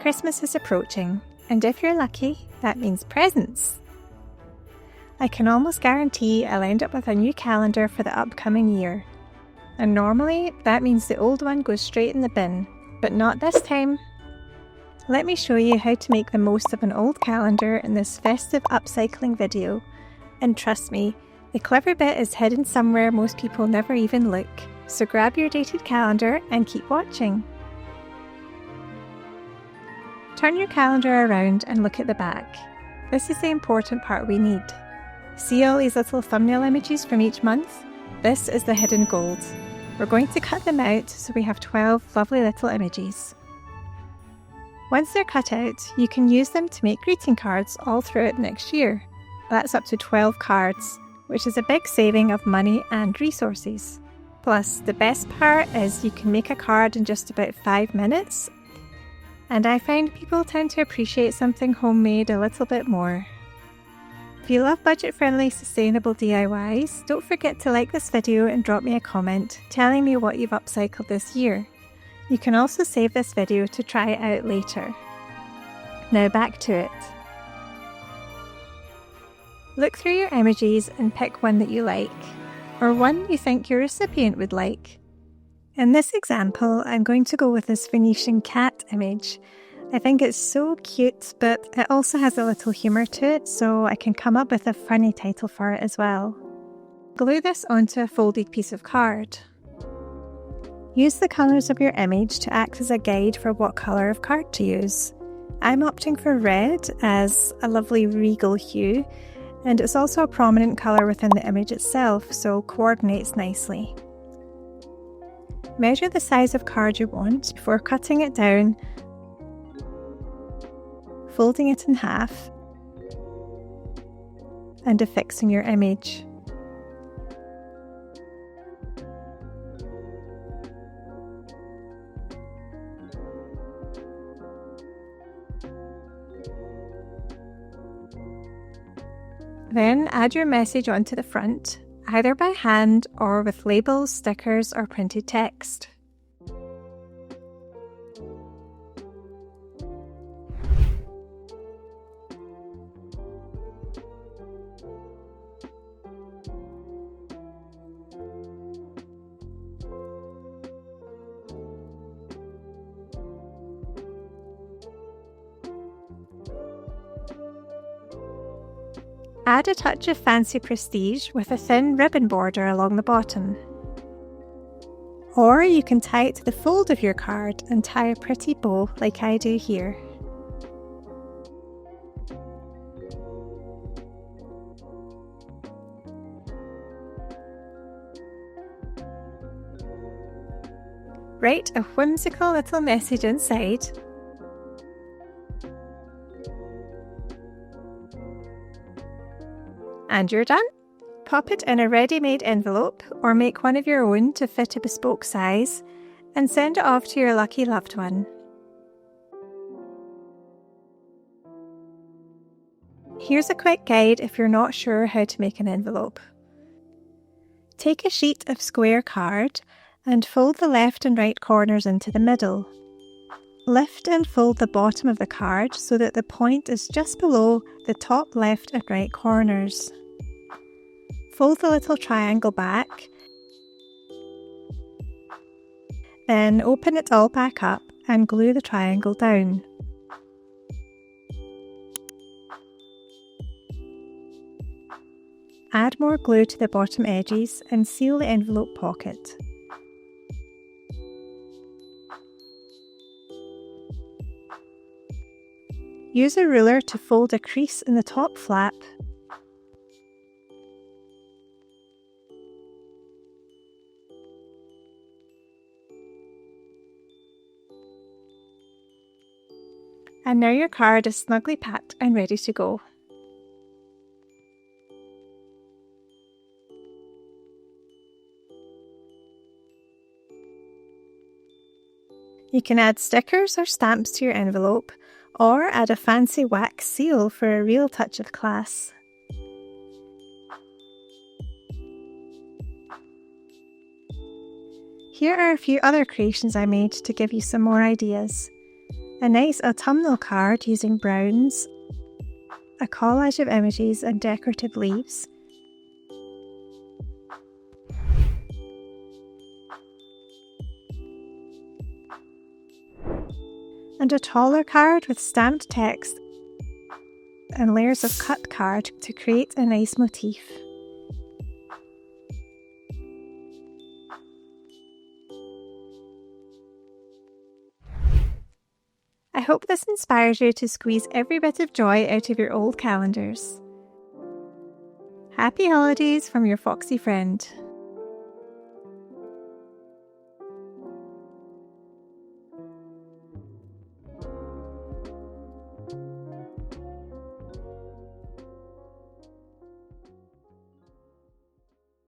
Christmas is approaching, and if you're lucky, that means presents. I can almost guarantee I'll end up with a new calendar for the upcoming year. And normally, that means the old one goes straight in the bin, but not this time. Let me show you how to make the most of an old calendar in this festive upcycling video. And trust me, the clever bit is hidden somewhere most people never even look. So grab your dated calendar and keep watching. Turn your calendar around and look at the back. This is the important part we need. See all these little thumbnail images from each month? This is the hidden gold. We're going to cut them out so we have 12 lovely little images. Once they're cut out, you can use them to make greeting cards all throughout next year. That's up to 12 cards, which is a big saving of money and resources. Plus, the best part is you can make a card in just about 5 minutes. And I find people tend to appreciate something homemade a little bit more. If you love budget-friendly, sustainable DIYs, don't forget to like this video and drop me a comment telling me what you've upcycled this year. You can also save this video to try it out later. Now back to it. Look through your images and pick one that you like, or one you think your recipient would like. In this example, I'm going to go with this Venetian cat image. I think it's so cute, but it also has a little humour to it, so I can come up with a funny title for it as well. Glue this onto a folded piece of card. Use the colours of your image to act as a guide for what colour of card to use. I'm opting for red as a lovely regal hue, and it's also a prominent colour within the image itself, so coordinates nicely. Measure the size of card you want before cutting it down, folding it in half, and affixing your image. Then add your message onto the front, either by hand or with labels, stickers, or printed text. Add a touch of fancy prestige with a thin ribbon border along the bottom. Or you can tie it to the fold of your card and tie a pretty bow like I do here. Write a whimsical little message inside. And you're done. Pop it in a ready-made envelope or make one of your own to fit a bespoke size and send it off to your lucky loved one. Here's a quick guide if you're not sure how to make an envelope. Take a sheet of square card and fold the left and right corners into the middle. Lift and fold the bottom of the card so that the point is just below the top left and right corners. Fold the little triangle back, then open it all back up and glue the triangle down. Add more glue to the bottom edges and seal the envelope pocket. Use a ruler to fold a crease in the top flap. And now your card is snugly packed and ready to go. You can add stickers or stamps to your envelope, or add a fancy wax seal for a real touch of class. Here are a few other creations I made to give you some more ideas. A nice autumnal card using browns, a collage of images and decorative leaves, and a taller card with stamped text and layers of cut card to create a nice motif. I hope this inspires you to squeeze every bit of joy out of your old calendars. Happy holidays from your foxy friend.